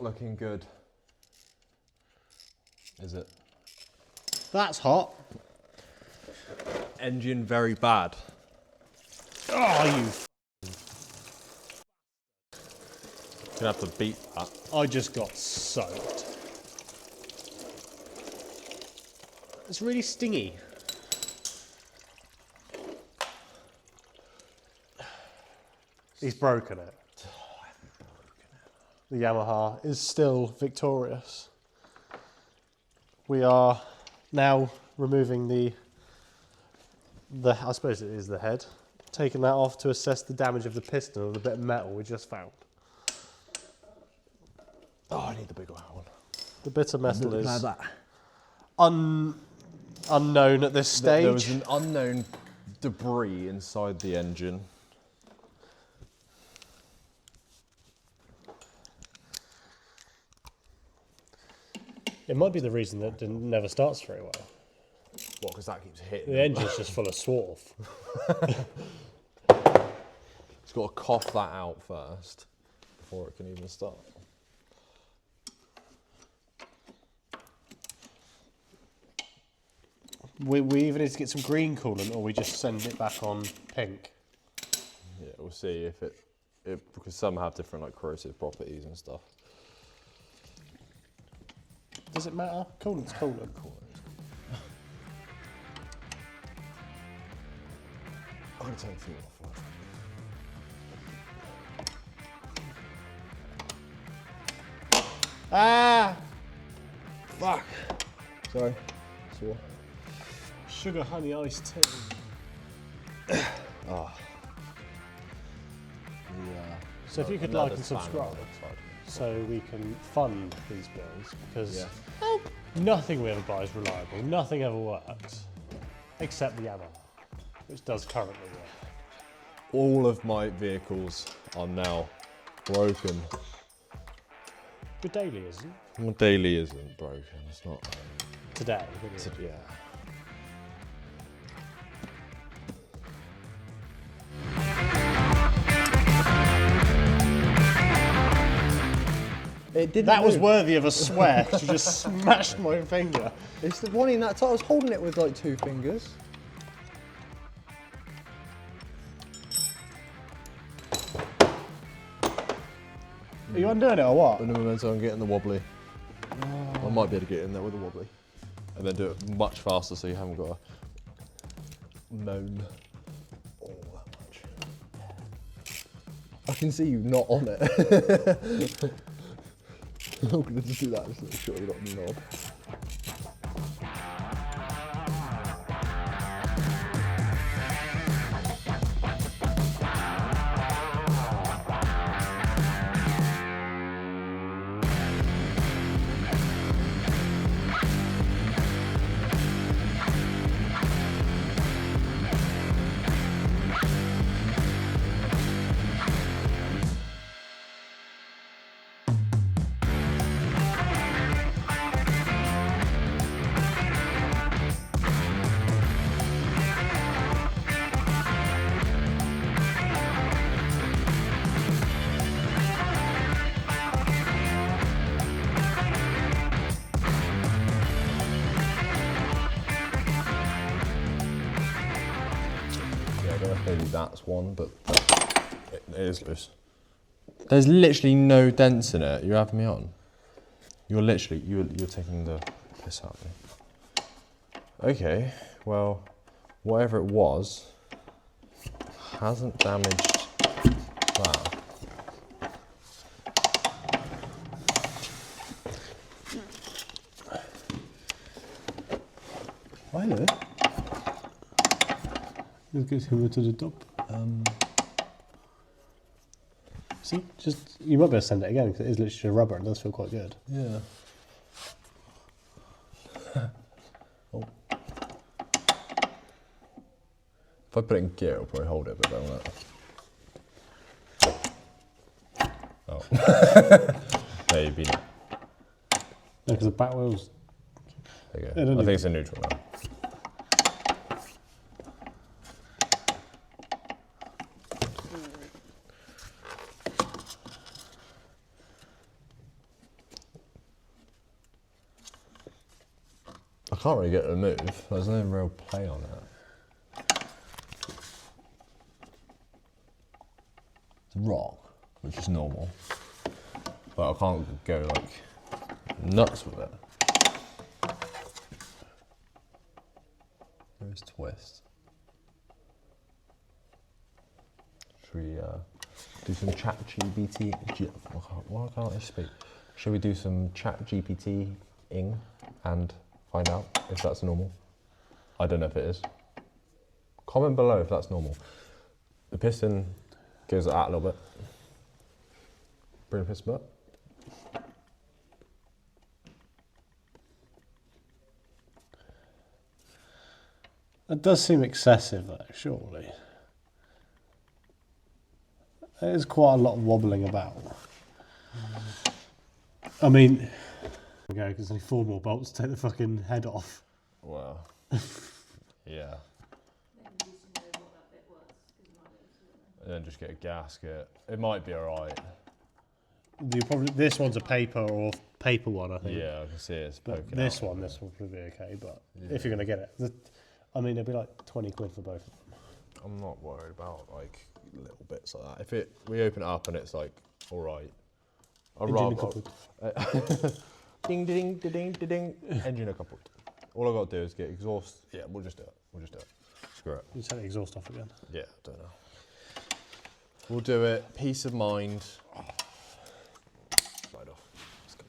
looking good. Is it? That's hot. Engine very bad. Oh, you... Gonna have to beat that. I just got soaked. It's really stingy. He's broken it. The Yamaha is still victorious. We are now removing the I suppose it is the head, taking that off to assess the damage of the piston or the bit of metal we just found. Oh, I need the bigger one. The bit of metal is Like that. unknown at this stage. There was an unknown debris inside the engine. It might be the reason that it never starts very well. What, because that keeps hitting? The engine's just full of swarf. It's got to cough that out first before it can even start. We either need to get some green coolant or we just send it back on pink. Yeah, we'll see if it because some have different like corrosive properties and stuff. Does it matter? Coolant's coolant. I'm going to turn the fuel off first. Ah! Fuck! Sorry. Sore. Sugar honey iced tea. Oh. So if you could like and subscribe so we can fund these builds, because nothing we ever buy is reliable, nothing ever works, except the Yamaha, which does currently work. All of my vehicles are now broken. Your daily isn't. My daily isn't broken, it's not. Today. Yeah. It didn't That was move. worthy of a swear, 'cause you just smashed my finger. It's the one in that time. I was holding it with like 2 fingers. Are you undoing it or what? And then I'm getting the wobbly. I might be able to get in there with a wobbly. And then do it much faster so you haven't got to moan all that much. I can see you not on it. I'm going to just do that just to make sure you're not on the knob. Maybe that's one, but it is loose. There's literally no dents in it. You're having me on. You're literally, you're taking the piss out of me. Okay, well, whatever it was hasn't damaged that. Hello. Let's get him to the top. See, just you might be able to send it again because it is literally rubber and it does feel quite good. Yeah. Oh. If I put it in gear, it'll probably hold it, but don't let. Oh. Maybe not. No, because the back wheels. There you go. I think it's in neutral now. can't really get it to move. There's no real play on it. It's a rock, which is normal. But I can't go like nuts with it. There's twist. Should we do some chat GPT? Why can't I speak? Should we do some chat GPT-ing and find out if that's normal? I don't know if it is. Comment below if that's normal. The piston goes out a little bit. Bring the piston up. That does seem excessive though, surely. There's quite a lot of wobbling about. I mean, okay, because only 4 more bolts to take the fucking head off. Wow. Yeah. And then just get a gasket. It might be alright. This one's a paper one, I think. Yeah, I can see it's But poking this out. one will probably be okay. But if you're gonna get it, I mean, it'd be like 20 quid for both of them. I'm not worried about like little bits like that. If we open it up and it's like alright, I'd Engine rather. Ding ding ding ding ding ding. Engine coupled. All I got to do is get exhaust. Yeah, we'll just do it. Screw it. You take the exhaust off again. Yeah, don't know. We'll do it. Peace of mind. Slide off. Let's go.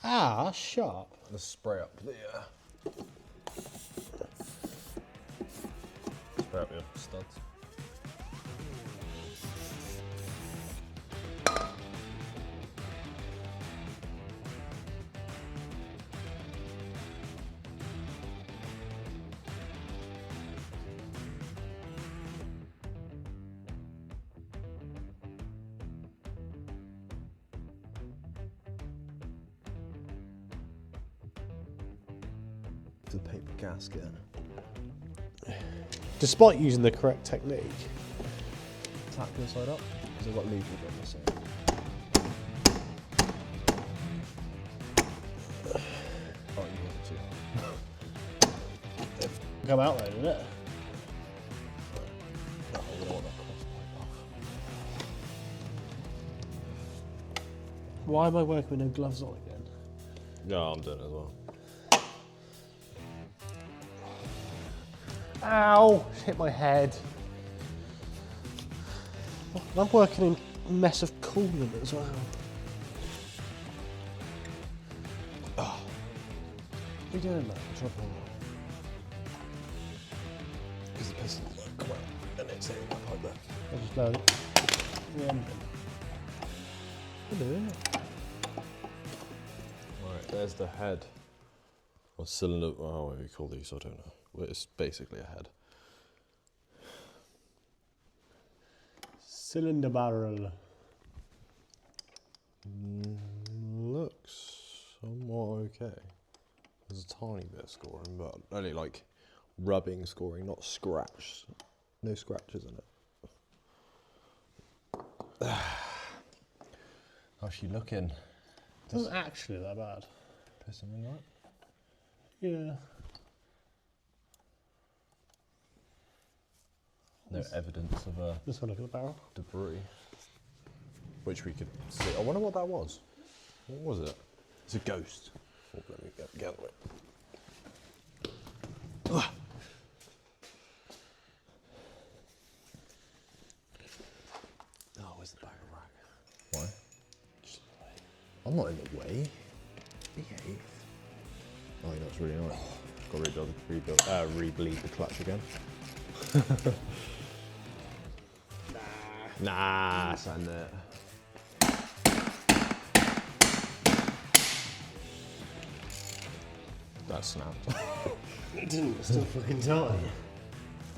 Ah, sharp. Let's spray up the. Spray up your studs. The paper gasket. Despite using the correct technique. Tap your side up, because I've got legal on this side. Oh, you want to? Come out there, didn't it? No, I don't want that cross pipe off. Why am I working with no gloves on again? Yeah, I'm doing it as well. Ow! Hit my head. I'm working in a mess of coolant as well. What are you doing, mate? Trouble. Because the piston won't come out, and it's hitting my pipe there. I'll just blow it. The engine. Hello. Right, there's the head. Or cylinder, oh, what do we call these? I don't know. Well, it's basically a head. Cylinder barrel. Looks somewhat okay. There's a tiny bit of scoring, but only like rubbing scoring, not scratch. No scratches in it. How's she looking? It wasn't actually that bad. Piston ring right? Yeah. No evidence of Let's have a look at the barrel. debris, which we could see. I wonder what that was. What was it? It's a ghost. Oh, let me get it. Ugh. Oh, where's the back of rack? Why? I'm not in the way. Behave. Oh, you know it's really annoying. Got to re-bleed the clutch again. Nah, send it. That snapped. It didn't, it's still fucking tight.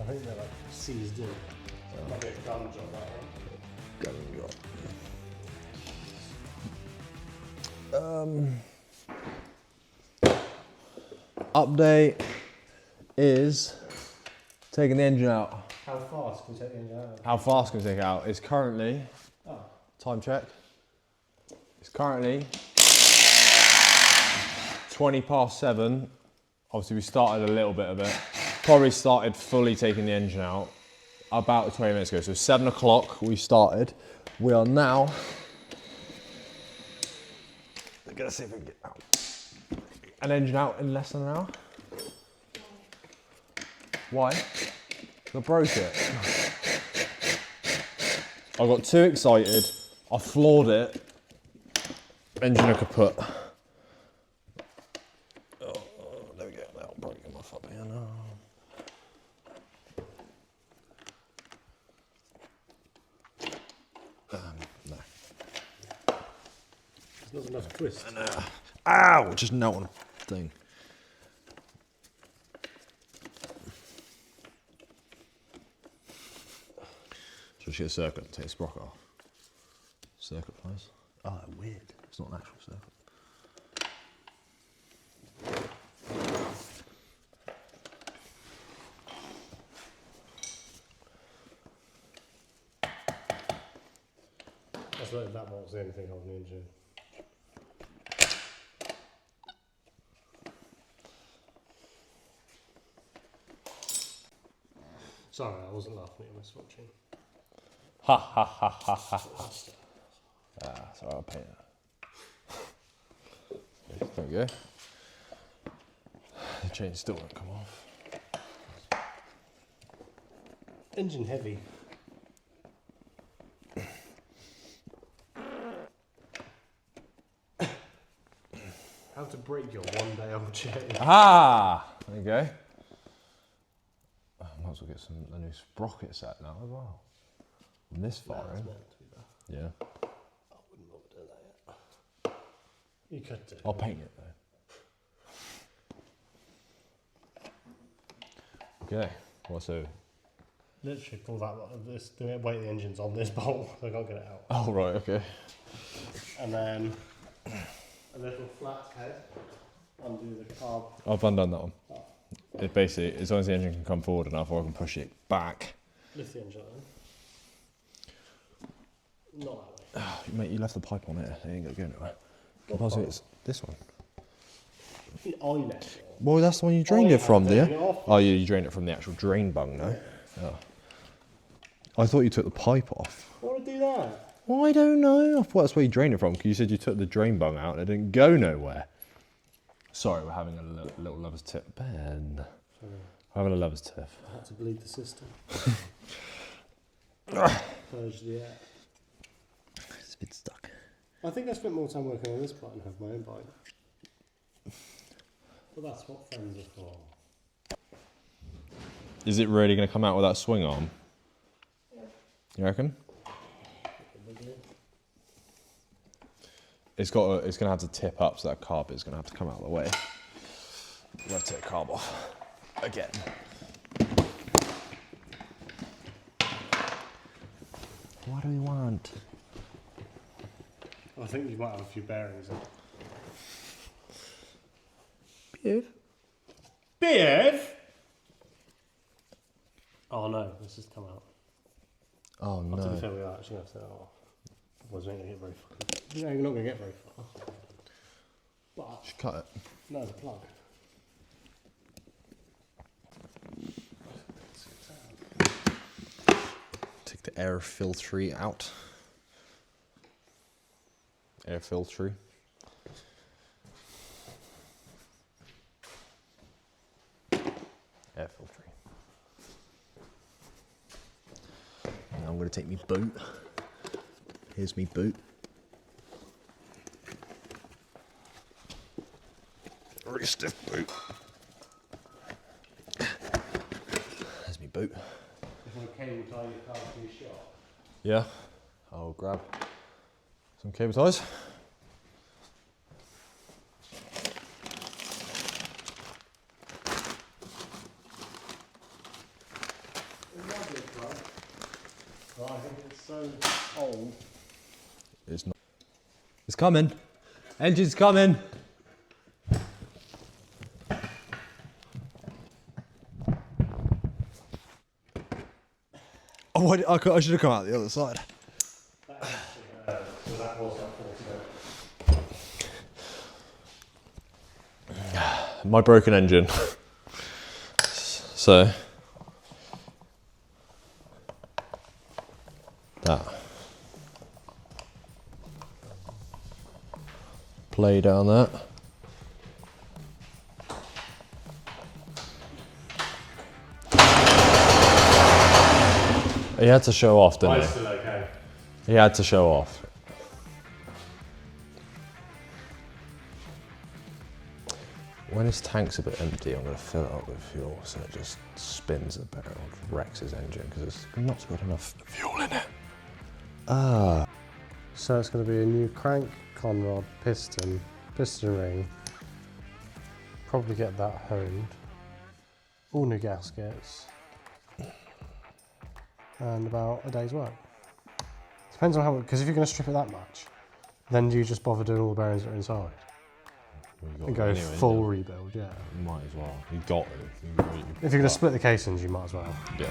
I think they're like seized in. Might be a gun job that one. Update is taking the engine out. How fast can you take the engine out? How fast can we take it out? It's currently Time check. It's currently 7:20. Obviously we started a little bit of it. Probably started fully taking the engine out about 20 minutes ago. So 7 o'clock we started. We are now, we're gonna see if we can get out. An engine out in less than an hour. Why? I broke it. I got too excited. I floored it. Engine kaput. Oh, there we go. That'll probably get my foot in. No. There's not enough twist. Ow! Just no one thing. So she get a circuit and take the sprocket off. Circuit pliers. Oh, weird. It's not an actual circuit. That's like that bolt's the only thing holding the engine. Sorry, I wasn't laughing at your misfortune. Ha ha ha ha ha ha. Ah, sorry, I'll paint it. There we go. The chain still won't come off. Engine heavy. How to break your one-day-old chain. Ah! There you go. I might as well get a new sprocket set now as well. From this far That's in. meant to be there. Yeah. I wouldn't bother doing that yet. You could do. I'll paint it though. Okay. Well, so. Literally pull that. This. Do it. Wait, the engine's on this bolt. So I can't get it out. Oh right. Okay. And then a little flat head. Undo the carb. I've undone that one. Oh. It basically, as long as the engine can come forward enough, or I can push it back. Lift the engine then. Not that way. Oh, mate, you left the pipe on it. It ain't gonna go nowhere. What Compulsory, pipe? it's this one. I left it on. Well, that's the one you drained it from, have dear. taken it off. Oh, you drained it from the actual drain bung, no? Oh. I thought you took the pipe off. Why would I do that? Well, I don't know. I thought that's where you drained it from, because you said you took the drain bung out and it didn't go nowhere. Sorry, we're having a little lover's tip. Ben. Sorry. We're having a lover's tiff. I had to bleed the system. Purge the air. It's a bit stuck. I think I spent more time working on this bike and have my own bike. But that's what friends are for. Is it really going to come out with that swing arm? Yeah. You reckon? It's going to have to tip up, so that carb is going to have to come out of the way. I'm going to take the carb off again. What do we want? I think you might have a few bearings in. Beard. Beard? Oh no, this has come out. Oh To be no. fair, we are actually going to say, oh, otherwise we ain't going to get very far. No, you're not going to get very far. But, Just cut it. no, the plug. Take the air filtre out. Air filtre. Air filtre. Now I'm going to take me boot. Here's me boot. Very stiff boot. There's me boot. If I cable tie your car to your shop. Yeah, I'll grab some cable ties. Well, I think it's so old. It's not. It's coming. Engine's coming. Oh, I should have come out the other side. That actually my broken engine. So that play down that. He had to show off, didn't he? Still okay. He had to show off. When his tank's a bit empty, I'm going to fill it up with fuel so it just spins the barrel, wrecks his engine because it's not got enough fuel in it. So it's going to be a new crank, conrod, piston ring. Probably get that honed. All new gaskets. And about a day's work. Depends on how, because if you're going to strip it that much, then do you just bother doing all the bearings that are inside? And go full rebuild, yeah. Might as well. You got it. If you're going to split the casings, you might as well. Yeah.